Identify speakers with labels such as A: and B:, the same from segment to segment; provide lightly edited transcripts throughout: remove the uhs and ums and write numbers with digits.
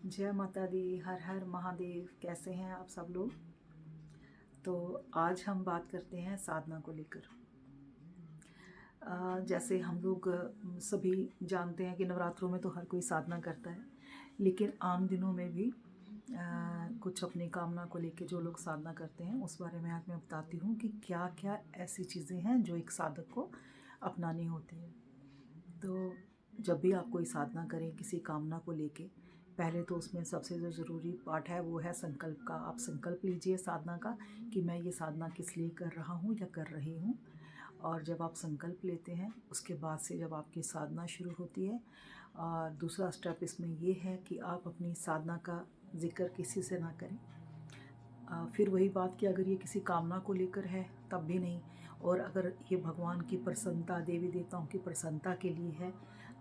A: जय माता दी। हर हर महादेव। कैसे हैं आप सब लोग? तो आज हम बात करते हैं साधना को लेकर। जैसे हम लोग सभी जानते हैं कि नवरात्रों में तो हर कोई साधना करता है, लेकिन आम दिनों में भी कुछ अपनी कामना को लेकर जो लोग साधना करते हैं उस बारे में आज मैं बताती हूँ कि क्या क्या ऐसी चीज़ें हैं जो एक साधक को अपनानी होती है। तो जब भी आप कोई साधना करें किसी कामना को लेके, पहले तो उसमें सबसे जो ज़रूरी पार्ट है वो है संकल्प का। आप संकल्प लीजिए साधना का कि मैं ये साधना किस लिए कर रहा हूँ या कर रही हूँ। और जब आप संकल्प लेते हैं उसके बाद से जब आपकी साधना शुरू होती है, और दूसरा स्टेप इसमें ये है कि आप अपनी साधना का जिक्र किसी से ना करें। फिर वही बात कि अगर ये किसी कामना को लेकर है तब भी नहीं, और अगर ये भगवान की प्रसन्नता, देवी देवताओं की प्रसन्नता के लिए है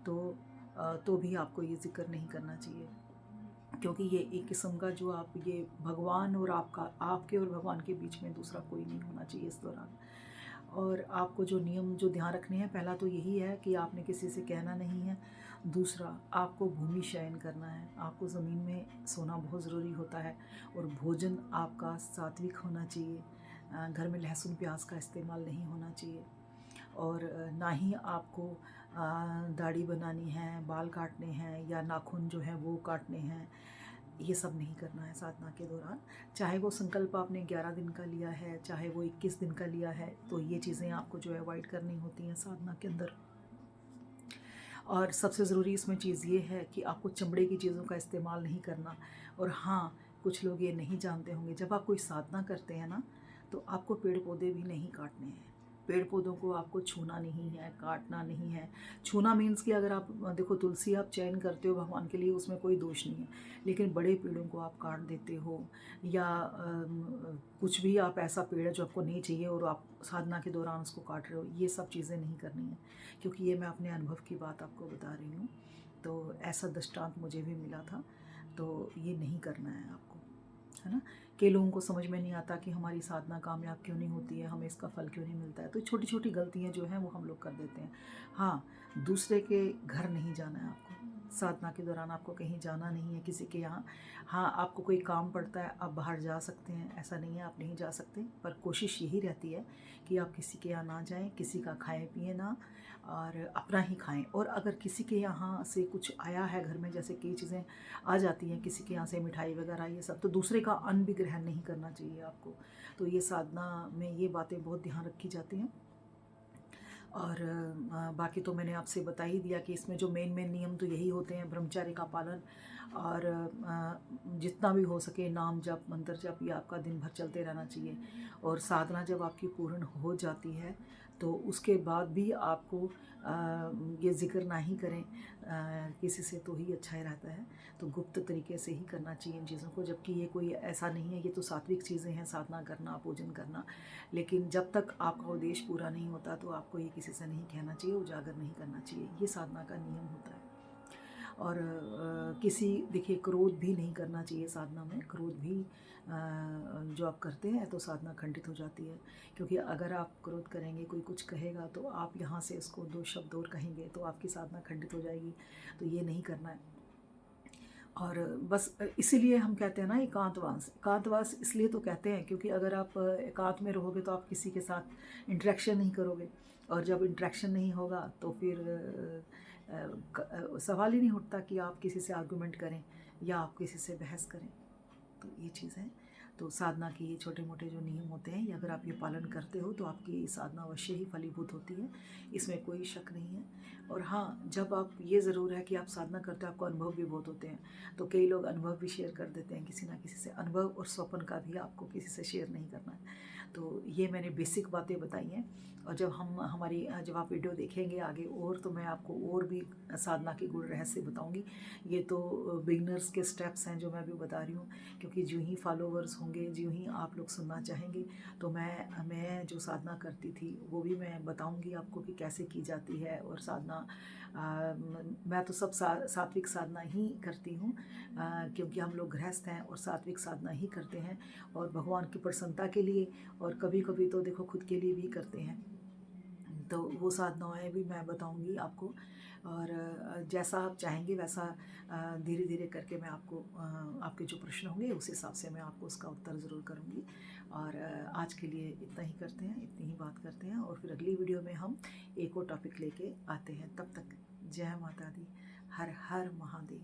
A: तो भी आपको ये जिक्र नहीं करना चाहिए, क्योंकि ये एक किस्म का जो आप ये भगवान और आपके और भगवान के बीच में दूसरा कोई नहीं होना चाहिए इस दौरान। और आपको जो नियम जो ध्यान रखने हैं, पहला तो यही है कि आपने किसी से कहना नहीं है। दूसरा, आपको भूमि शयन करना है, आपको ज़मीन में सोना बहुत ज़रूरी होता है। और भोजन आपका सात्विक होना चाहिए। घर में लहसुन प्याज का इस्तेमाल नहीं होना चाहिए। और ना ही आपको दाढ़ी बनानी है, बाल काटने हैं या नाखून जो है वो काटने हैं। ये सब नहीं करना है साधना के दौरान। चाहे वो संकल्प आपने 11 दिन का लिया है, चाहे वो 21 दिन का लिया है, तो ये चीज़ें आपको जो है अवॉइड करनी होती हैं साधना के अंदर। और सबसे ज़रूरी इसमें चीज़ ये है कि आपको चमड़े की चीज़ों का इस्तेमाल नहीं करना। और हाँ, कुछ लोग ये नहीं जानते होंगे, जब आप कोई साधना करते हैं ना, तो आपको पेड़ पौधे भी नहीं काटने हैं। पेड़ पौधों को आपको छूना नहीं है, काटना नहीं है। छूना मीन्स कि अगर आप देखो, तुलसी आप चयन करते हो भगवान के लिए, उसमें कोई दोष नहीं है। लेकिन बड़े पेड़ों को आप काट देते हो, या कुछ भी आप ऐसा पेड़ है जो आपको नहीं चाहिए और आप साधना के दौरान उसको काट रहे हो, ये सब चीज़ें नहीं करनी है। क्योंकि ये मैं अपने अनुभव की बात आपको बता रही हूँ। तो ऐसा दृष्टांत मुझे भी मिला था। तो ये नहीं करना है आपको, है ना। कई लोगों को समझ में नहीं आता कि हमारी साधना कामयाब क्यों नहीं होती है, हमें इसका फल क्यों नहीं मिलता है। तो छोटी छोटी गलतियाँ जो हैं वो हम लोग कर देते हैं। हाँ, दूसरे के घर नहीं जाना है आपको साधना के दौरान। आपको कहीं जाना नहीं है किसी के यहाँ। हाँ, आपको कोई काम पड़ता है, आप बाहर जा सकते हैं, ऐसा नहीं है आप नहीं जा सकते, पर कोशिश यही रहती है कि आप किसी के यहाँ ना जाएं, किसी का खाएं पिए ना, और अपना ही खाएं। और अगर किसी के यहाँ से कुछ आया है घर में, जैसे कई चीज़ें आ जाती हैं किसी के यहाँ से, मिठाई वगैरह ये सब, तो दूसरे का अन्न भी ग्रहण नहीं करना चाहिए आपको। तो ये साधना में ये बातें बहुत ध्यान रखी जाती हैं। और बाकी तो मैंने आपसे बता ही दिया कि इसमें जो मेन मेन नियम तो यही होते हैं, ब्रह्मचर्य का पालन, और जितना भी हो सके नाम जप, मंत्र जप, ये आपका दिन भर चलते रहना चाहिए। और साधना जब आपकी पूर्ण हो जाती है तो उसके बाद भी आपको ये जिक्र ना ही करें किसी से, तो ही अच्छा ही रहता है। तो गुप्त तरीके से ही करना चाहिए इन चीज़ों को, जबकि ये कोई ऐसा नहीं है, ये तो सात्विक चीज़ें हैं, साधना करना, पूजन करना। लेकिन जब तक आपका उद्देश्य पूरा नहीं होता तो आपको ये किसी से नहीं कहना चाहिए, उजागर नहीं करना चाहिए। ये साधना का नियम होता है। और किसी, देखिए, क्रोध भी नहीं करना चाहिए साधना में। क्रोध भी जो आप करते हैं तो साधना खंडित हो जाती है। क्योंकि अगर आप क्रोध करेंगे, कोई कुछ कहेगा तो आप यहाँ से इसको 2 शब्द और कहेंगे तो आपकी साधना खंडित हो जाएगी। तो ये नहीं करना है। और बस इसीलिए हम कहते हैं ना एकांतवास। एकांतवास इसलिए तो कहते हैं क्योंकि अगर आप एकांत में रहोगे तो आप किसी के साथ इंटरेक्शन नहीं करोगे, और जब इंटरेक्शन नहीं होगा तो फिर सवाल ही नहीं उठता कि आप किसी से आर्गुमेंट करें या आप किसी से बहस करें। तो ये चीज़ है। तो साधना के ये छोटे मोटे जो नियम होते हैं, ये अगर आप ये पालन करते हो तो आपकी साधना अवश्य ही फलीभूत होती है, इसमें कोई शक नहीं है। और हाँ, जब आप, ये ज़रूर है कि आप साधना करते हो आपको अनुभव भी बहुत होते हैं। तो कई लोग अनुभव भी शेयर कर देते हैं किसी ना किसी से। अनुभव और स्वप्न का भी आपको किसी से शेयर नहीं करना है। तो ये मैंने बेसिक बातें बताई हैं। और जब आप वीडियो देखेंगे आगे और, तो मैं आपको और भी साधना के गुण रहस्य बताऊंगी। ये तो बिगनर्स के स्टेप्स हैं जो मैं अभी बता रही हूँ, क्योंकि जो ही फॉलोवर्स होंगे, जो ही आप लोग सुनना चाहेंगे, तो मैं जो साधना करती थी वो भी मैं बताऊंगी आपको कि कैसे की जाती है। और साधना मैं तो सब सात्विक साधना ही करती हूँ, क्योंकि हम लोग गृहस्थ हैं और सात्विक साधना ही करते हैं, और भगवान की प्रसन्नता के लिए, और कभी कभी तो देखो खुद के लिए भी करते हैं। तो वो साधनाएँ भी मैं बताऊँगी आपको, और जैसा आप चाहेंगे वैसा धीरे धीरे करके मैं आपको आपके जो प्रश्न होंगे उस हिसाब से मैं आपको उसका उत्तर ज़रूर करूँगी। और आज के लिए इतना ही करते हैं, इतनी ही बात करते हैं, और फिर अगली वीडियो में हम एक और टॉपिक लेके आते हैं। तब तक जय माता दी, हर हर महादेव।